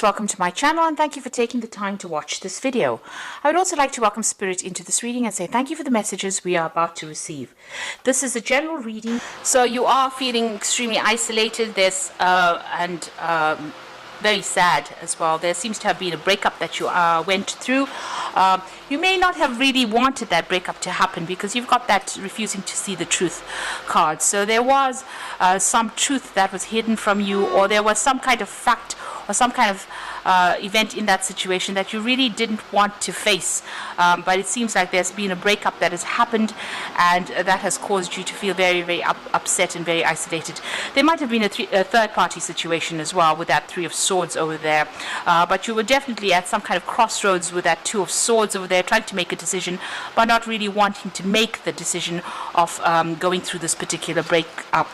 Welcome to my channel and thank you for taking the time to watch this video. I would also like to welcome Spirit into this reading and say thank you for the messages we are about to receive. This is a general reading, so you are feeling extremely isolated. There's very sad as well. There seems to have been a breakup that you went through. You may not have really wanted that breakup to happen because you've got that refusing to see the truth card. So there was some truth that was hidden from you, or there was some kind of fact or some kind of event in that situation that you really didn't want to face, but it seems like there's been a breakup that has happened, and that has caused you to feel very, very upset and very isolated. There might have been a third-party situation as well with that Three of Swords over there, but you were definitely at some kind of crossroads with that Two of Swords over there, trying to make a decision, but not really wanting to make the decision of going through this particular breakup.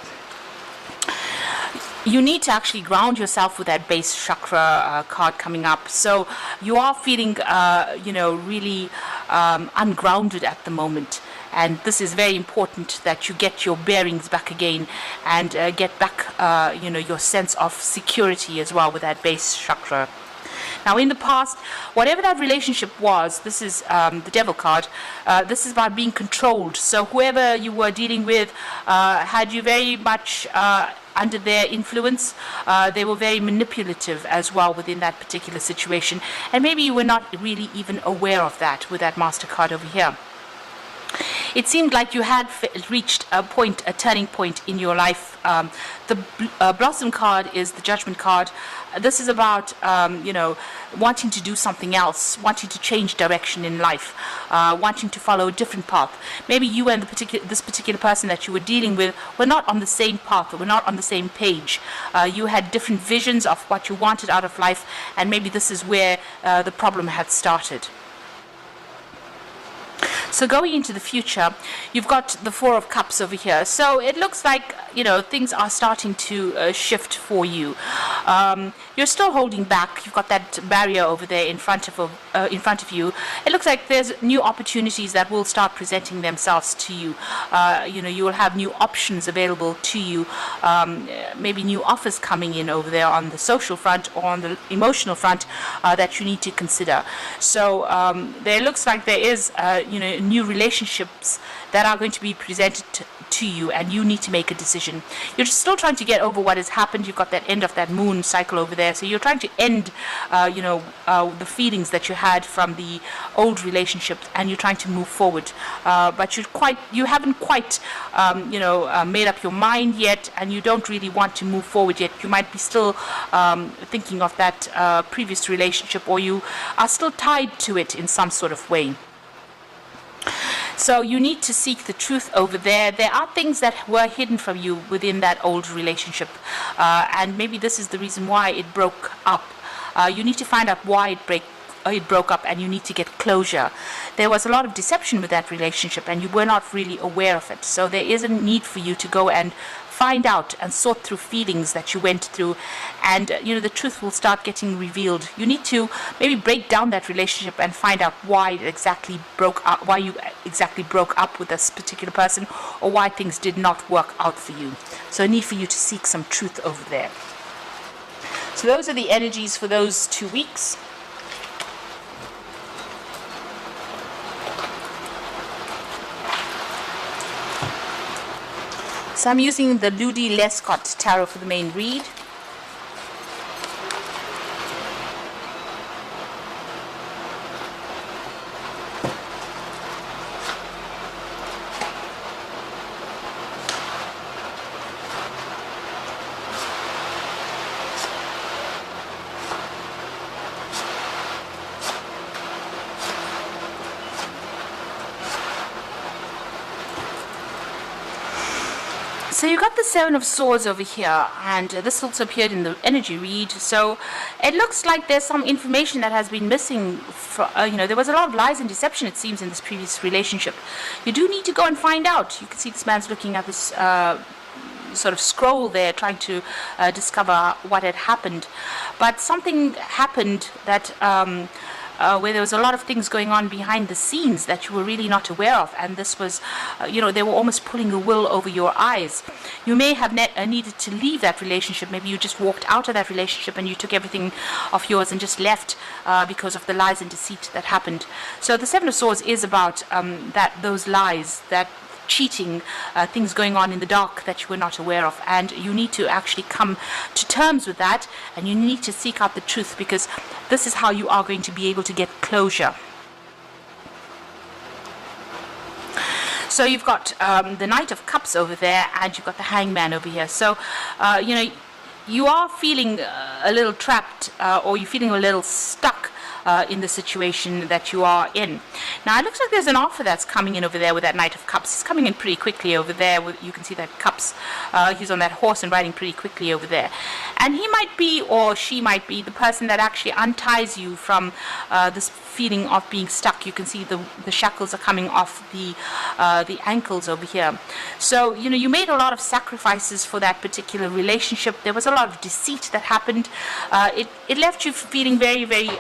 You need to actually ground yourself with that base chakra card coming up. So you are feeling, really ungrounded at the moment. And this is very important that you get your bearings back again and get back, your sense of security as well with that base chakra. Now, in the past, whatever that relationship was, this is the Devil card, this is about being controlled. So whoever you were dealing with had you very much under their influence. They were very manipulative as well within that particular situation. And maybe you were not really even aware of that with that Master card over here. It seemed like you had reached a turning point in your life. The Blossom card is the Judgment card. This is about, wanting to do something else, wanting to change direction in life, wanting to follow a different path. Maybe you and this particular person that you were dealing with were not on the same path, or were not on the same page. You had different visions of what you wanted out of life, and maybe this is where the problem had started. So going into the future, you've got the Four of Cups over here. So it looks like, things are starting to shift for you. You're still holding back. You've got that barrier over there in front of you. It looks like there's new opportunities that will start presenting themselves to you. You will have new options available to you. Maybe new offers coming in over there on the social front or on the emotional front that you need to consider. So there looks like there is, new relationships that are going to be presented to you, and you need to make a decision. You're still trying to get over what has happened. You've got that end of that moon cycle over there, so you're trying to end the feelings that you had from the old relationships, and you're trying to move forward, but you haven't quite made up your mind yet, and you don't really want to move forward yet. You might be still thinking of that previous relationship, or you are still tied to it in some sort of way. So you need to seek the truth over there. There are things that were hidden from you within that old relationship, and maybe this is the reason why it broke up. You need to find out why it broke up, and you need to get closure. There was a lot of deception with that relationship, and you were not really aware of it. So there is a need for you to go and find out and sort through feelings that you went through, and the truth will start getting revealed. You need to maybe break down that relationship and find out why it exactly broke up, why you exactly broke up with this particular person, or why things did not work out for you. So a need for you to seek some truth over there. So those are the energies for those 2 weeks. So I'm using the Ludi Lescott Tarot for the main read. So you got the Seven of Swords over here, and this also appeared in the energy read. So it looks like there's some information that has been missing. There was a lot of lies and deception, it seems, in this previous relationship. You do need to go and find out. You can see this man's looking at this sort of scroll there, trying to discover what had happened. But something happened that where there was a lot of things going on behind the scenes that you were really not aware of, and this was, they were almost pulling a wool over your eyes. You may have needed to leave that relationship. Maybe you just walked out of that relationship and you took everything of yours and just left because of the lies and deceit that happened. So the Seven of Swords is about those lies, that cheating, things going on in the dark that you were not aware of, and you need to actually come to terms with that, and you need to seek out the truth, because this is how you are going to be able to get closure. So you've got the Knight of Cups over there, and you've got the Hangman over here. So you are feeling a little trapped, or you're feeling a little stuck in the situation that you are in. Now it looks like there's an offer that's coming in over there with that Knight of Cups. It's coming in pretty quickly over there. You can see that Cups, he's on that horse and riding pretty quickly over there. And he might be, or she might be, the person that actually unties you from this feeling of being stuck. You can see the shackles are coming off the ankles over here. So you made a lot of sacrifices for that particular relationship. There was a lot of deceit that happened. It left you feeling very, very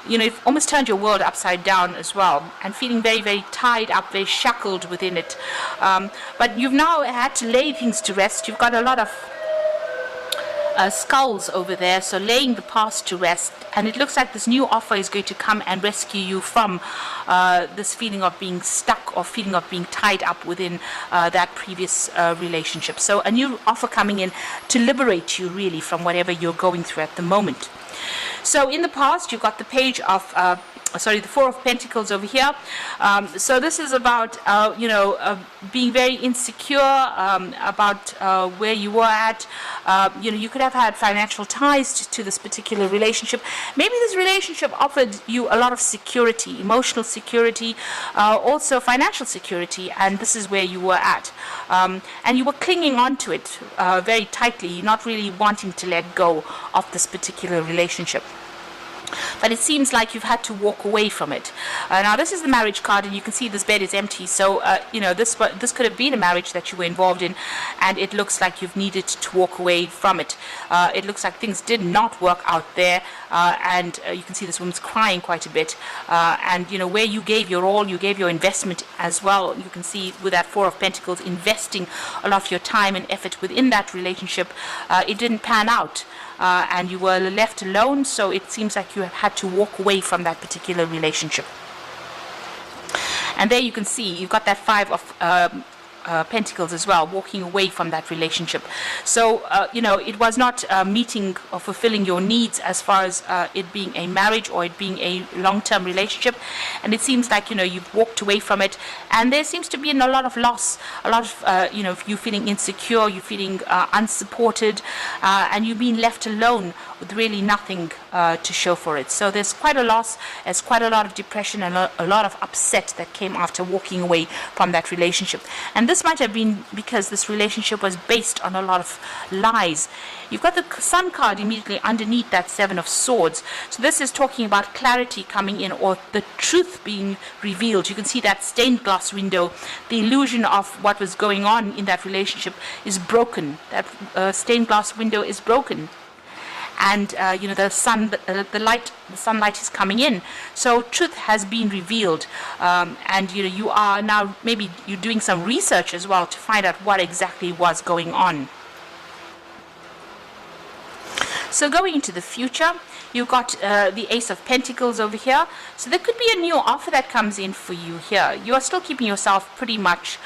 it almost turned your world upside down as well, and feeling very, very tied up, very shackled within it. But you've now had to lay things to rest. You've got a lot of skulls over there, so laying the past to rest, and it looks like this new offer is going to come and rescue you from this feeling of being stuck or feeling of being tied up within that previous relationship. So a new offer coming in to liberate you really from whatever you're going through at the moment. So in the past, you've got the Page of the Four of Pentacles over here. So this is about being very insecure about where you were at. You could have had financial ties to this particular relationship. Maybe this relationship offered you a lot of security, emotional security, also financial security, and this is where you were at. And you were clinging on to it very tightly, not really wanting to let go of this particular relationship. But it seems like you've had to walk away from it. Now this is the Marriage card, and you can see this bed is empty. So this could have been a marriage that you were involved in, and it looks like you've needed to walk away from it. It looks like things did not work out there, and you can see this woman's crying quite a bit. And where you gave your all, you gave your investment as well. You can see with that Four of Pentacles, investing a lot of your time and effort within that relationship. It didn't pan out. And you were left alone, so it seems like you have had to walk away from that particular relationship. And there you can see you've got that Five of Pentacles as well, walking away from that relationship. So it was not meeting or fulfilling your needs as far as it being a marriage or it being a long-term relationship, and it seems like you've walked away from it, and there seems to be a lot of loss, a lot of you feeling insecure, you feeling unsupported, and you being left alone with really nothing to show for it. So there's quite a loss, there's quite a lot of depression and a lot of upset that came after walking away from that relationship. And this might have been because this relationship was based on a lot of lies. You've got the Sun card immediately underneath that Seven of Swords. So this is talking about clarity coming in, or the truth being revealed. You can see that stained glass window. The illusion of what was going on in that relationship is broken. That stained glass window is broken. And the sunlight is coming in, so truth has been revealed, and you are now, maybe you're doing some research as well to find out what exactly was going on. So going into the future, you've got the Ace of Pentacles over here. So there could be a new offer that comes in for you here. You are still keeping yourself pretty much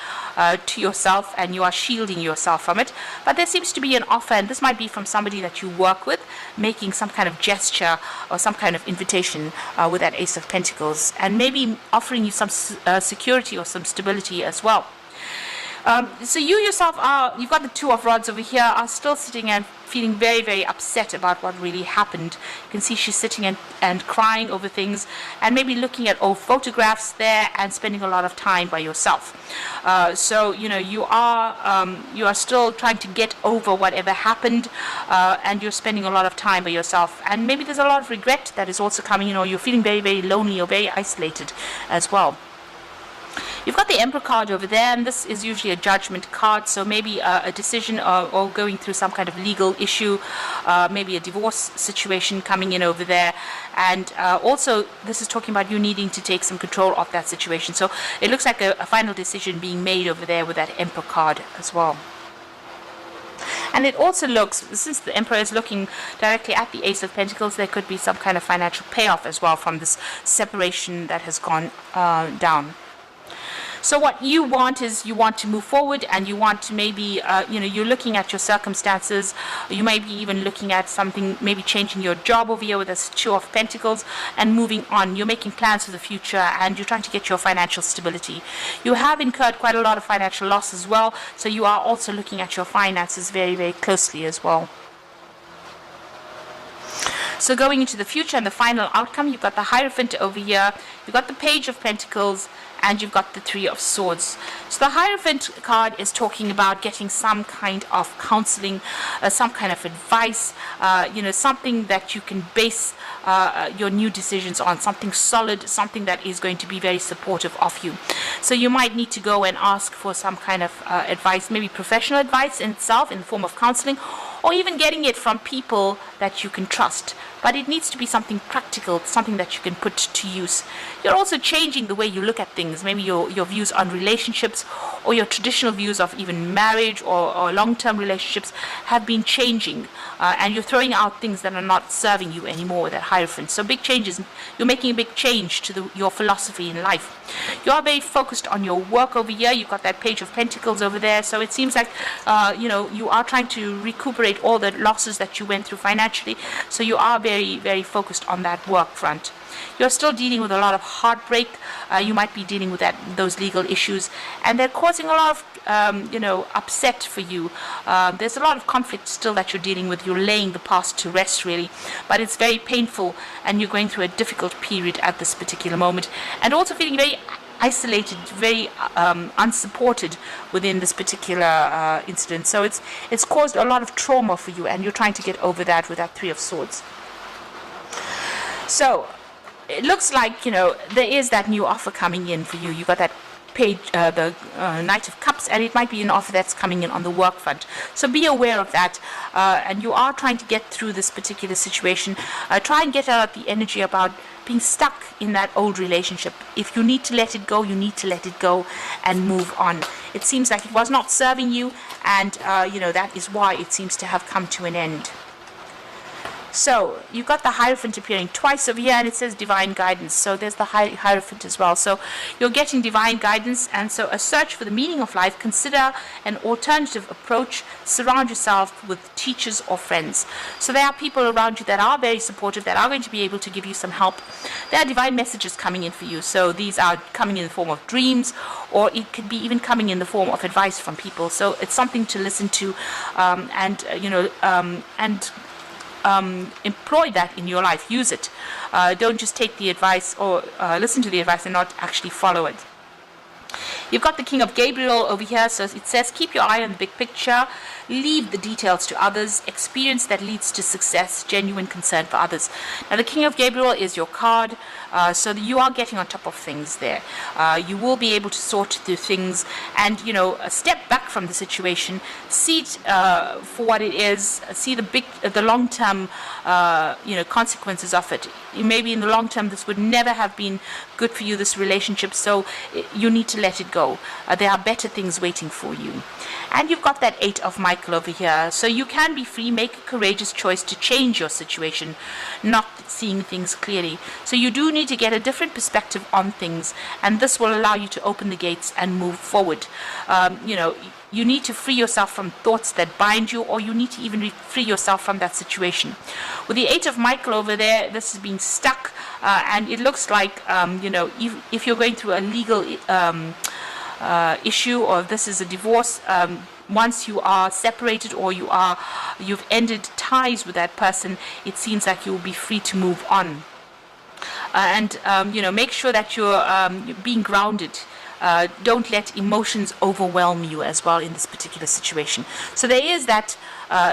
to yourself, and you are shielding yourself from it. But there seems to be an offer, and this might be from somebody that you work with, making some kind of gesture or some kind of invitation with that Ace of Pentacles, and maybe offering you some security or some stability as well. So you yourself you've got the Two of Rods over here, are still sitting and feeling very, very upset about what really happened. You can see she's sitting and crying over things, and maybe looking at old photographs there and spending a lot of time by yourself. So you are still trying to get over whatever happened, and you're spending a lot of time by yourself. And maybe there's a lot of regret that is also coming in, or you're feeling very, very lonely or very isolated as well. You've got the Emperor card over there, and this is usually a judgment card, so maybe a decision or going through some kind of legal issue, maybe a divorce situation coming in over there. And also, this is talking about you needing to take some control of that situation. So it looks like a final decision being made over there with that Emperor card as well. And it also looks, since the Emperor is looking directly at the Ace of Pentacles, there could be some kind of financial payoff as well from this separation that has gone down. So what you want is you want to move forward, and you want to maybe, you're looking at your circumstances. You may be even looking at something, maybe changing your job over here with this Two of Pentacles and moving on. You're making plans for the future, and you're trying to get your financial stability. You have incurred quite a lot of financial loss as well, so you are also looking at your finances very, very closely as well. So going into the future and the final outcome, you've got the Hierophant over here, you've got the Page of Pentacles, and you've got the Three of Swords. So the Hierophant card is talking about getting some kind of counseling, some kind of advice, something that you can base your new decisions on, something solid, something that is going to be very supportive of you. So you might need to go and ask for some kind of advice, maybe professional advice in itself in the form of counseling, or even getting it from people that you can trust. But it needs to be something practical, something that you can put to use. You're also changing the way you look at things, maybe your views on relationships, or your traditional views of even marriage or long-term relationships have been changing, and you're throwing out things that are not serving you anymore with that Hierophant. So big changes, you're making a big change to your philosophy in life. You are very focused on your work over here. You've got that Page of Pentacles over there, so it seems like you are trying to recuperate all the losses that you went through financially, so you are very, very focused on that work front. You're still dealing with a lot of heartbreak. You might be dealing with those legal issues, and they're causing a lot of upset for you. There's a lot of conflict still that you're dealing with. You're laying the past to rest, really, but it's very painful, and you're going through a difficult period at this particular moment, and also feeling very isolated, very unsupported within this particular incident. So it's caused a lot of trauma for you, and you're trying to get over that with that Three of Swords. So it looks like there is that new offer coming in for you. You got that Page, the Knight of Cups, and it might be an offer that's coming in on the work front. So be aware of that, and you are trying to get through this particular situation. Try and get out the energy about being stuck in that old relationship. If you need to let it go, you need to let it go and move on. It seems like it was not serving you, and that is why it seems to have come to an end. So you've got the Hierophant appearing twice over here, and it says divine guidance. So there's the Hierophant as well. So you're getting divine guidance, and so a search for the meaning of life. Consider an alternative approach. Surround yourself with teachers or friends. So there are people around you that are very supportive, that are going to be able to give you some help. There are divine messages coming in for you. So these are coming in the form of dreams, or it could be even coming in the form of advice from people. So it's something to listen to, employ that in your life. Use it. Don't just take the advice or listen to the advice and not actually follow it. You've got the King of Gabriel over here, so it says keep your eye on the big picture, leave the details to others, experience that leads to success, genuine concern for others. Now the King of Gabriel is your card, so you are getting on top of things there. You will be able to sort through things and step back from the situation, see it for what it is, see the long-term consequences of it. Maybe in the long term this would never have been good for you, this relationship, so you need to let it go. There are better things waiting for you. And you've got that Eight of Michael over here, so you can be free, make a courageous choice to change your situation, not seeing things clearly. So you do need to get a different perspective on things, and this will allow you to open the gates and move forward. You need to free yourself from thoughts that bind you, or you need to even free yourself from that situation. With the Eight of Michael over there, this is being stuck, and it looks like, if you're going through a legal issue, or if this is a divorce, once you are separated or you've ended ties with that person, it seems like you will be free to move on. Make sure that you're being grounded. Don't let emotions overwhelm you as well in this particular situation. So there is that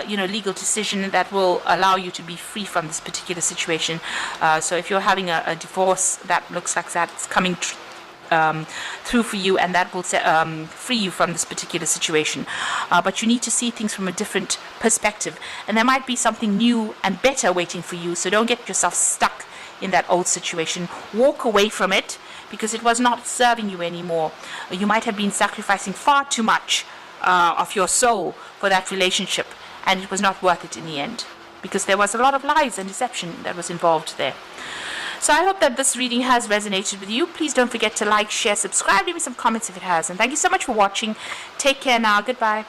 legal decision that will allow you to be free from this particular situation. So if you're having a divorce, that looks like that's coming through for you, and that will free you from this particular situation. But you need to see things from a different perspective, and there might be something new and better waiting for you. So don't get yourself stuck in that old situation. Walk away from it, because it was not serving you anymore. You might have been sacrificing far too much of your soul for that relationship, and it was not worth it in the end, because there was a lot of lies and deception that was involved there. So I hope that this reading has resonated with you. Please don't forget to like, share, subscribe, leave me some comments if it has. And thank you so much for watching. Take care now. Goodbye.